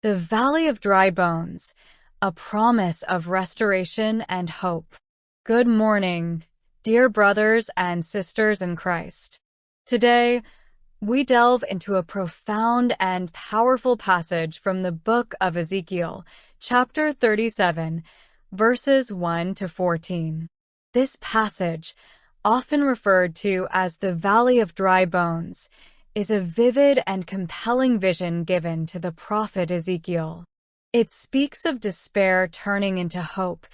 The Valley of Dry Bones, a promise of restoration and hope. Good morning, dear brothers and sisters in Christ. Today, we delve into a profound and powerful passage from the book of Ezekiel, chapter 37, verses 1 to 14. This passage, often referred to as the Valley of Dry Bones, is a vivid and compelling vision given to the prophet Ezekiel. It speaks of despair turning into hope,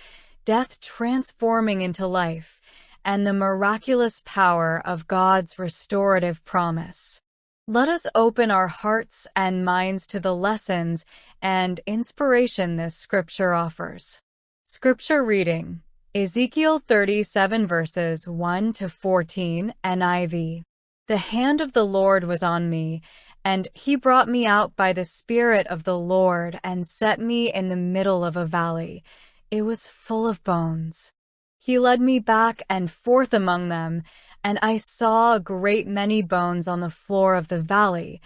death transforming into life, and the miraculous power of God's restorative promise. Let us open our hearts and minds to the lessons and inspiration this scripture offers. Scripture reading: Ezekiel 37 verses 1 to 14 NIV. The hand of the Lord was on me, and he brought me out by the Spirit of the Lord and set me in the middle of a valley. It was full of bones. He led me back and forth among them, and I saw a great many bones on the floor of the valley,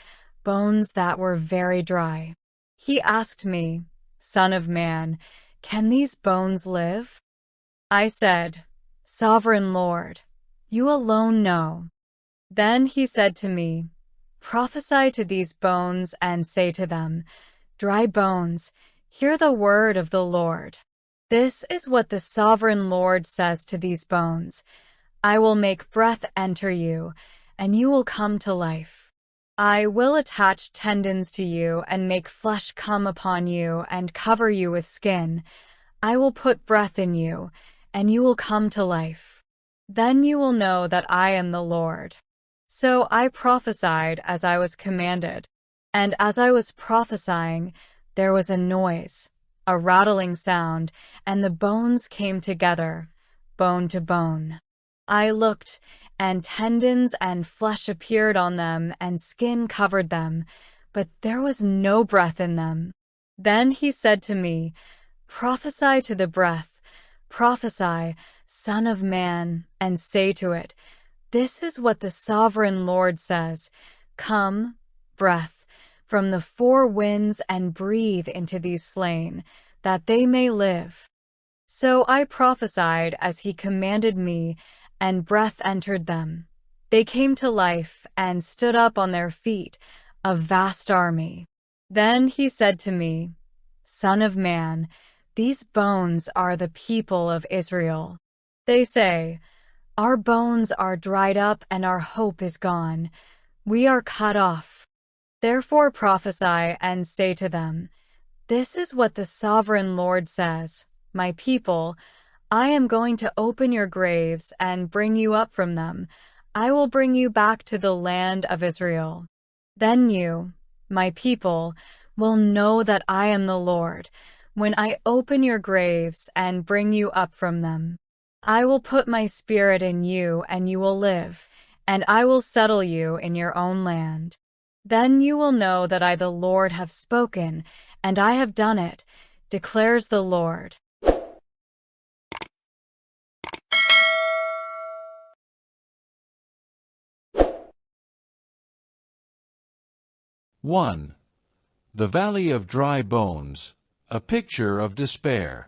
bones that were very dry. He asked me, "Son of man, can these bones live?" I said, "Sovereign Lord, you alone know." Then he said to me, "Prophesy to these bones and say to them, 'Dry bones, hear the word of the Lord.' This is what the sovereign Lord says to these bones: I will make breath enter you, and you will come to life. I will attach tendons to you and make flesh come upon you and cover you with skin. I will put breath in you, and you will come to life. Then you will know that I am the Lord." So I prophesied as I was commanded, and as I was prophesying, there was a noise, a rattling sound, and the bones came together, bone to bone. I looked, and tendons and flesh appeared on them, and skin covered them, but there was no breath in them. Then he said to me, "Prophesy to the breath, prophesy, Son of man, and say to it, 'This is what the sovereign Lord says: Come, breath, from the four winds and breathe into these slain, that they may live.'" So I prophesied as he commanded me, and breath entered them. They came to life and stood up on their feet, a vast army. Then he said to me, "Son of man, these bones are the people of Israel. They say, 'Our bones are dried up and our hope is gone. We are cut off.' Therefore prophesy and say to them, 'This is what the sovereign Lord says: My people, I am going to open your graves and bring you up from them. I will bring you back to the land of Israel. Then you, my people, will know that I am the Lord, when I open your graves and bring you up from them. I will put my spirit in you and you will live, and I will settle you in your own land. Then you will know that I, the Lord, have spoken, and I have done it, declares the Lord." (1) The Valley of Dry Bones, a picture of despair.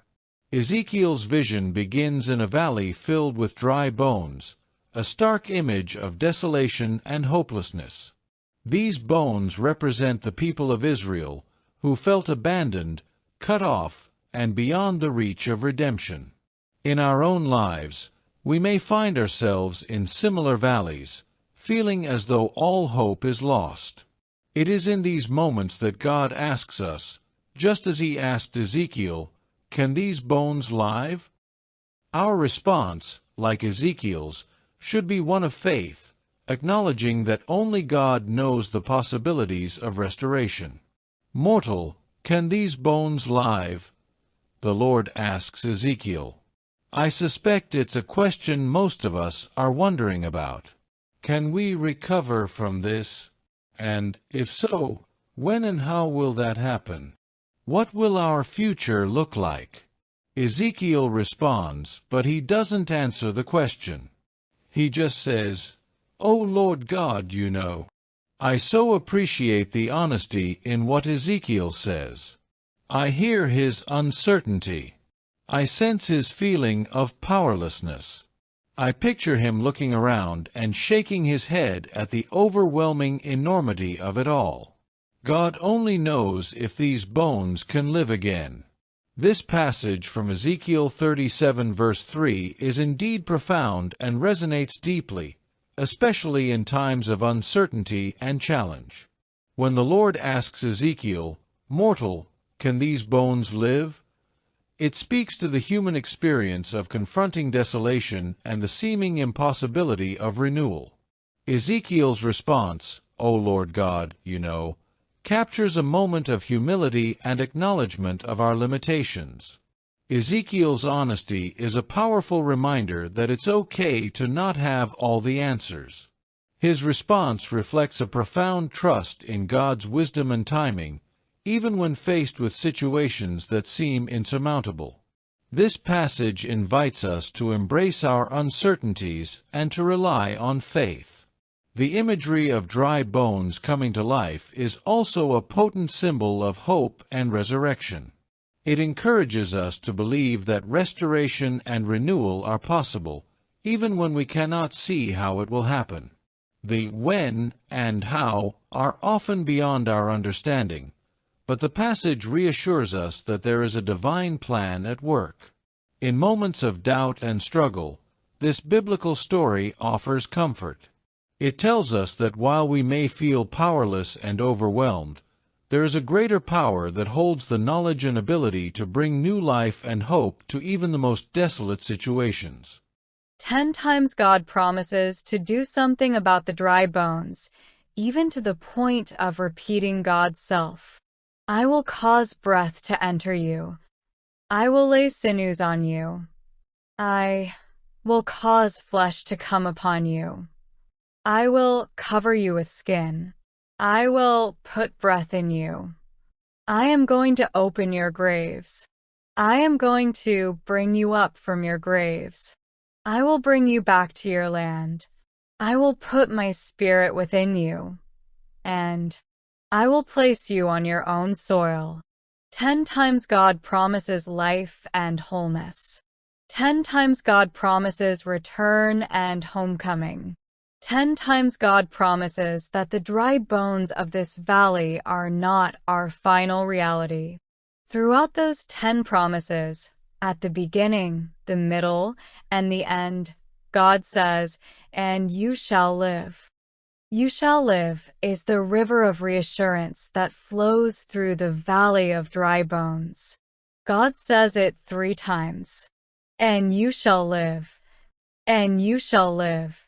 Ezekiel's vision begins in a valley filled with dry bones, a stark image of desolation and hopelessness. These bones represent the people of Israel, who felt abandoned, cut off, and beyond the reach of redemption. In our own lives, we may find ourselves in similar valleys, feeling as though all hope is lost. It is in these moments that God asks us, just as he asked Ezekiel, "Can these bones live?" Our response, like Ezekiel's, should be one of faith, acknowledging that only God knows the possibilities of restoration. "Mortal, can these bones live?" the Lord asks Ezekiel. I suspect it's a question most of us are wondering about. Can we recover from this? And, if so, when and how will that happen? What will our future look like? Ezekiel responds, but he doesn't answer the question. He just says, "Oh Lord God, you know. I so appreciate the honesty in what Ezekiel says. I hear his uncertainty. I sense his feeling of powerlessness. I picture him looking around and shaking his head at the overwhelming enormity of it all. God only knows if these bones can live again. This passage from Ezekiel 37 verse 3 is indeed profound and resonates deeply, especially in times of uncertainty and challenge. When the Lord asks Ezekiel, "Mortal, can these bones live?" it speaks to the human experience of confronting desolation and the seeming impossibility of renewal. Ezekiel's response, "O Lord God, you know," captures a moment of humility and acknowledgement of our limitations. Ezekiel's honesty is a powerful reminder that it's okay to not have all the answers. His response reflects a profound trust in God's wisdom and timing, even when faced with situations that seem insurmountable. This passage invites us to embrace our uncertainties and to rely on faith. The imagery of dry bones coming to life is also a potent symbol of hope and resurrection. It encourages us to believe that restoration and renewal are possible, even when we cannot see how it will happen. The when and how are often beyond our understanding, but the passage reassures us that there is a divine plan at work. In moments of doubt and struggle, this biblical story offers comfort. It tells us that while we may feel powerless and overwhelmed, there is a greater power that holds the knowledge and ability to bring new life and hope to even the most desolate situations. 10 times God promises to do something about the dry bones, even to the point of repeating God's self. I will cause breath to enter you. I will lay sinews on you. I will cause flesh to come upon you. I will cover you with skin. I will put breath in you. I am going to open your graves. I am going to bring you up from your graves. I will bring you back to your land. I will put my spirit within you, and I will place you on your own soil. 10 times God promises life and wholeness. 10 times God promises return and homecoming. 10 times God promises that the dry bones of this valley are not our final reality. Throughout those 10 promises, at the beginning, the middle, and the end, God says, "And you shall live." You shall live is the river of reassurance that flows through the valley of dry bones. God says it 3 times. And you shall live. And you shall live.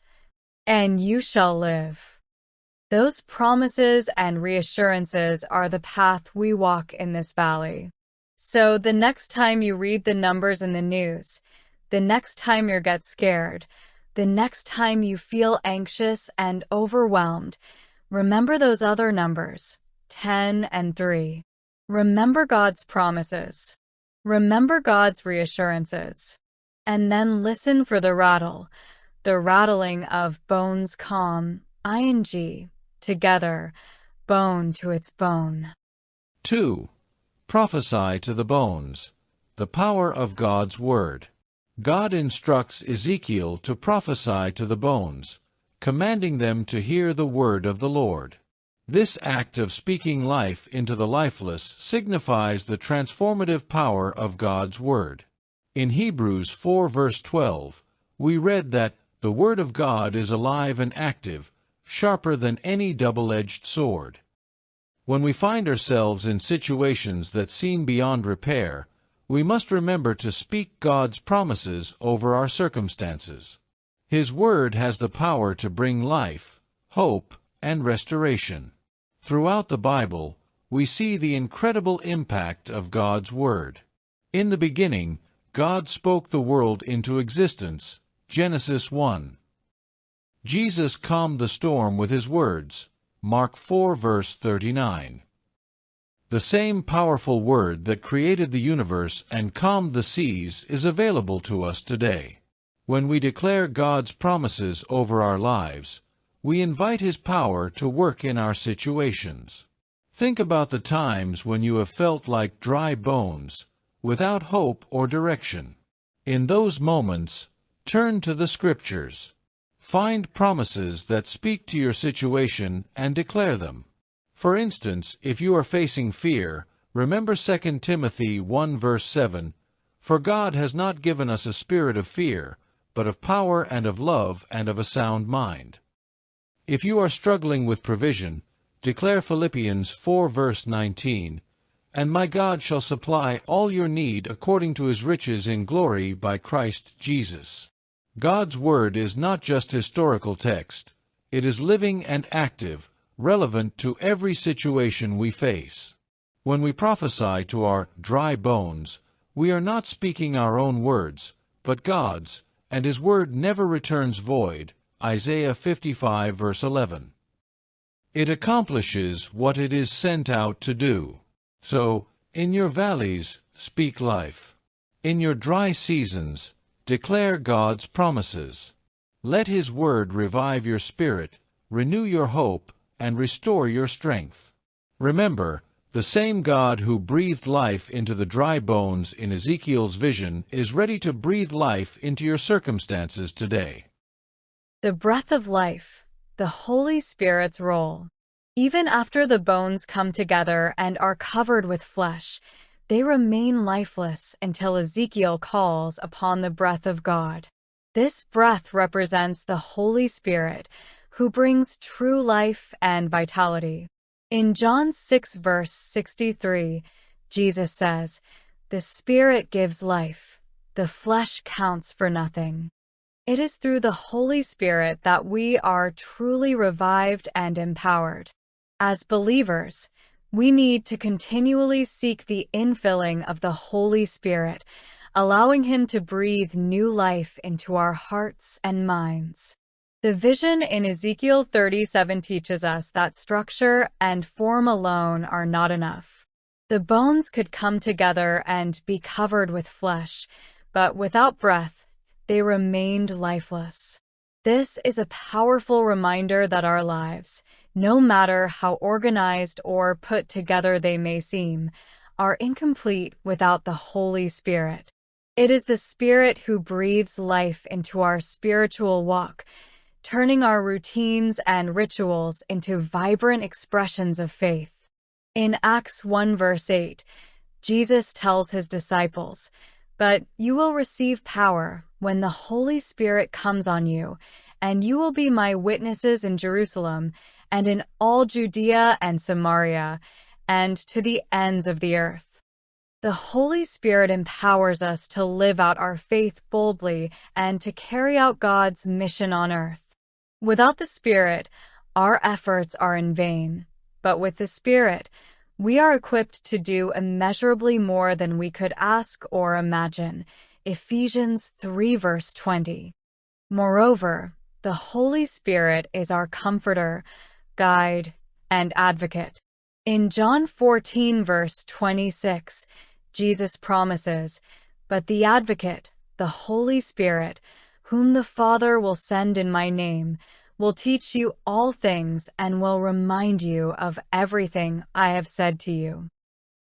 And you shall live. Those promises and reassurances are the path we walk in this valley. So the next time you read the numbers in the news, the next time you get scared, the next time you feel anxious and overwhelmed, remember those other numbers, 10 and 3. Remember God's promises. Remember God's reassurances. And then listen for the rattle. The rattling of bones calm, ing, together, bone to its bone. 2. Prophesy to the bones. The power of God's Word. God instructs Ezekiel to prophesy to the bones, commanding them to hear the word of the Lord. This act of speaking life into the lifeless signifies the transformative power of God's Word. In Hebrews 4 verse 12, we read that the Word of God is alive and active, sharper than any double-edged sword. When we find ourselves in situations that seem beyond repair, we must remember to speak God's promises over our circumstances. His Word has the power to bring life, hope, and restoration. Throughout the Bible, we see the incredible impact of God's Word. In the beginning, God spoke the world into existence. Genesis 1. Jesus calmed the storm with his words. Mark 4 verse 39. The same powerful word that created the universe and calmed the seas is available to us today. When we declare God's promises over our lives, we invite His power to work in our situations. Think about the times when you have felt like dry bones, without hope or direction. In those moments, turn to the Scriptures. Find promises that speak to your situation and declare them. For instance, if you are facing fear, remember 2 Timothy 1 verse 7, "For God has not given us a spirit of fear, but of power and of love and of a sound mind." If you are struggling with provision, declare Philippians 4 verse 19, "And my God shall supply all your need according to His riches in glory by Christ Jesus." God's Word is not just historical text. It is living and active, relevant to every situation we face. When we prophesy to our dry bones, we are not speaking our own words, but God's, and His Word never returns void. Isaiah 55 verse 11. It accomplishes what it is sent out to do. So, in your valleys, speak life. In your dry seasons, declare God's promises. Let His Word revive your spirit, renew your hope, and restore your strength. Remember, the same God who breathed life into the dry bones in Ezekiel's vision is ready to breathe life into your circumstances today. The breath of life, the Holy Spirit's role. Even after the bones come together and are covered with flesh, they remain lifeless until Ezekiel calls upon the breath of God. This breath represents the Holy Spirit, who brings true life and vitality. In John 6 verse 63, Jesus says, "The Spirit gives life. The flesh counts for nothing." It is through the Holy Spirit that we are truly revived and empowered. As believers, we need to continually seek the infilling of the Holy Spirit, allowing Him to breathe new life into our hearts and minds. The vision in Ezekiel 37 teaches us that structure and form alone are not enough. The bones could come together and be covered with flesh, but without breath, they remained lifeless. This is a powerful reminder that our lives, no matter how organized or put together they may seem, are incomplete without the Holy Spirit. It is the Spirit who breathes life into our spiritual walk, turning our routines and rituals into vibrant expressions of faith. In Acts 1 verse 8, Jesus tells His disciples, "But you will receive power when the Holy Spirit comes on you, and you will be my witnesses in Jerusalem and in all Judea and Samaria, and to the ends of the earth." The Holy Spirit empowers us to live out our faith boldly and to carry out God's mission on earth. Without the Spirit, our efforts are in vain, but with the Spirit, we are equipped to do immeasurably more than we could ask or imagine. Ephesians 3 verse 20. Moreover, the Holy Spirit is our comforter, guide, and advocate. In John 14 verse 26, Jesus promises, "But the Advocate, the Holy Spirit, whom the Father will send in my name, will teach you all things and will remind you of everything I have said to you."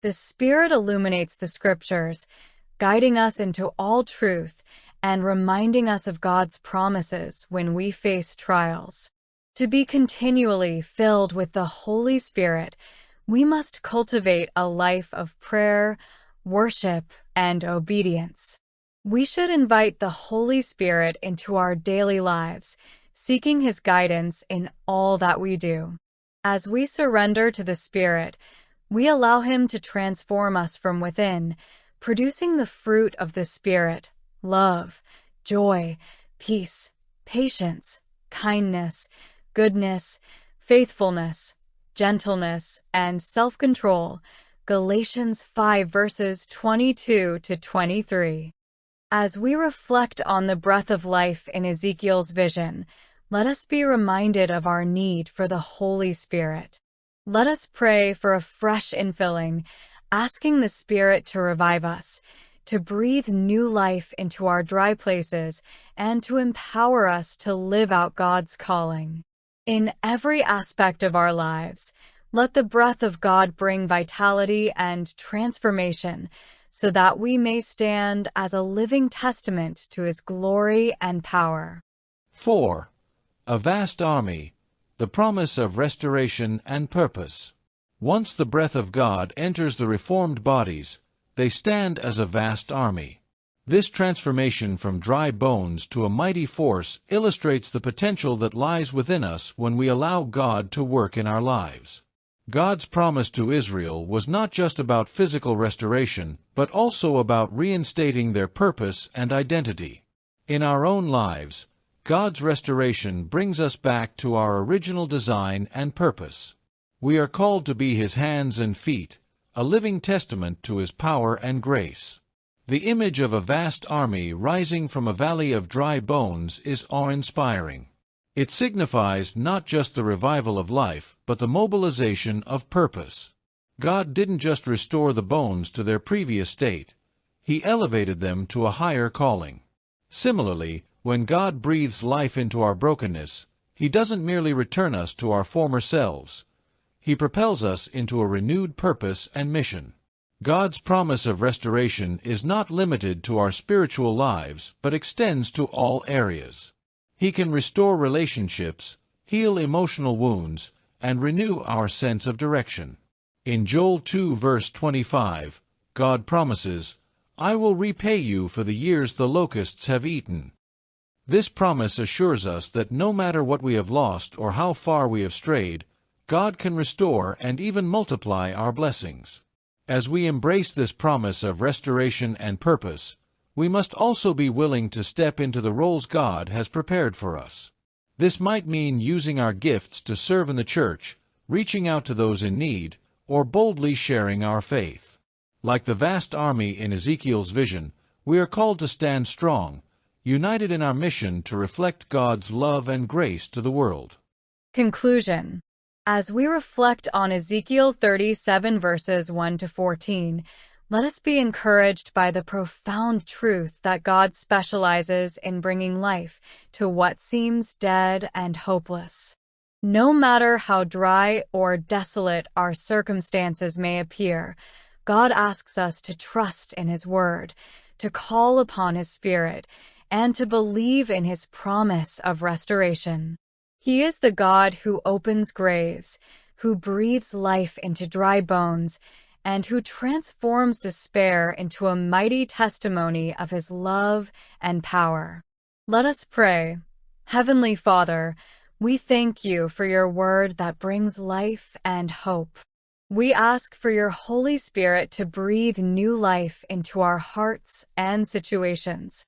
The Spirit illuminates the Scriptures, guiding us into all truth and reminding us of God's promises when we face trials. To be continually filled with the Holy Spirit, we must cultivate a life of prayer, worship, and obedience. We should invite the Holy Spirit into our daily lives, seeking His guidance in all that we do. As we surrender to the Spirit, we allow Him to transform us from within, producing the fruit of the Spirit: love, joy, peace, patience, kindness, goodness, faithfulness, gentleness, and self-control. Galatians 5 verses 22 to 23. As we reflect on the breath of life in Ezekiel's vision, let us be reminded of our need for the Holy Spirit. Let us pray for a fresh infilling, asking the Spirit to revive us, to breathe new life into our dry places, and to empower us to live out God's calling. In every aspect of our lives, let the breath of God bring vitality and transformation so that we may stand as a living testament to His glory and power. 4. A vast army, the promise of restoration and purpose. Once the breath of God enters the reformed bodies, they stand as a vast army. This transformation from dry bones to a mighty force illustrates the potential that lies within us when we allow God to work in our lives. God's promise to Israel was not just about physical restoration, but also about reinstating their purpose and identity. In our own lives, God's restoration brings us back to our original design and purpose. We are called to be His hands and feet, a living testament to His power and grace. The image of a vast army rising from a valley of dry bones is awe-inspiring. It signifies not just the revival of life, but the mobilization of purpose. God didn't just restore the bones to their previous state. He elevated them to a higher calling. Similarly, when God breathes life into our brokenness, He doesn't merely return us to our former selves. He propels us into a renewed purpose and mission. God's promise of restoration is not limited to our spiritual lives, but extends to all areas. He can restore relationships, heal emotional wounds, and renew our sense of direction. In Joel 2 verse 25, God promises, "I will repay you for the years the locusts have eaten." This promise assures us that no matter what we have lost or how far we have strayed, God can restore and even multiply our blessings. As we embrace this promise of restoration and purpose, we must also be willing to step into the roles God has prepared for us. This might mean using our gifts to serve in the church, reaching out to those in need, or boldly sharing our faith. Like the vast army in Ezekiel's vision, we are called to stand strong, united in our mission to reflect God's love and grace to the world. Conclusion. As we reflect on Ezekiel 37 verses 1 to 14, let us be encouraged by the profound truth that God specializes in bringing life to what seems dead and hopeless. No matter how dry or desolate our circumstances may appear, God asks us to trust in His Word, to call upon His Spirit, and to believe in His promise of restoration. He is the God who opens graves, who breathes life into dry bones, and who transforms despair into a mighty testimony of His love and power. Let us pray. Heavenly Father, we thank You for Your word that brings life and hope. We ask for Your Holy Spirit to breathe new life into our hearts and situations.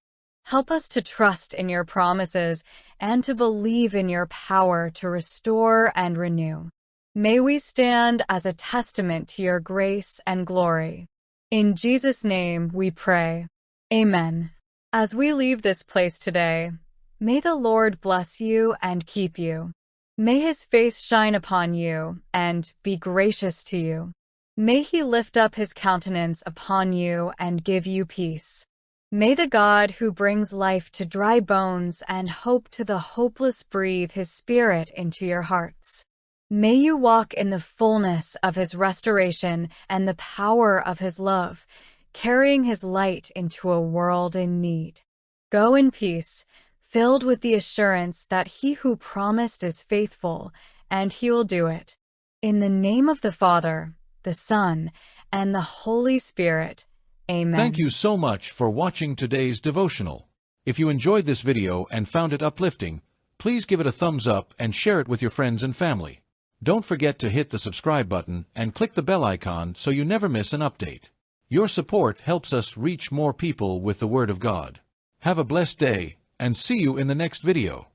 Help us to trust in Your promises and to believe in Your power to restore and renew. May we stand as a testament to Your grace and glory. In Jesus' name we pray. Amen. As we leave this place today, may the Lord bless you and keep you. May His face shine upon you and be gracious to you. May He lift up His countenance upon you and give you peace. May the God who brings life to dry bones and hope to the hopeless breathe His Spirit into your hearts. May you walk in the fullness of His restoration and the power of His love, carrying His light into a world in need. Go in peace, filled with the assurance that He who promised is faithful, and He will do it. In the name of the Father, the Son, and the Holy Spirit. Amen. Thank you so much for watching today's devotional. If you enjoyed this video and found it uplifting, please give it a thumbs up and share it with your friends and family. Don't forget to hit the subscribe button and click the bell icon so you never miss an update. Your support helps us reach more people with the Word of God. Have a blessed day, and see you in the next video.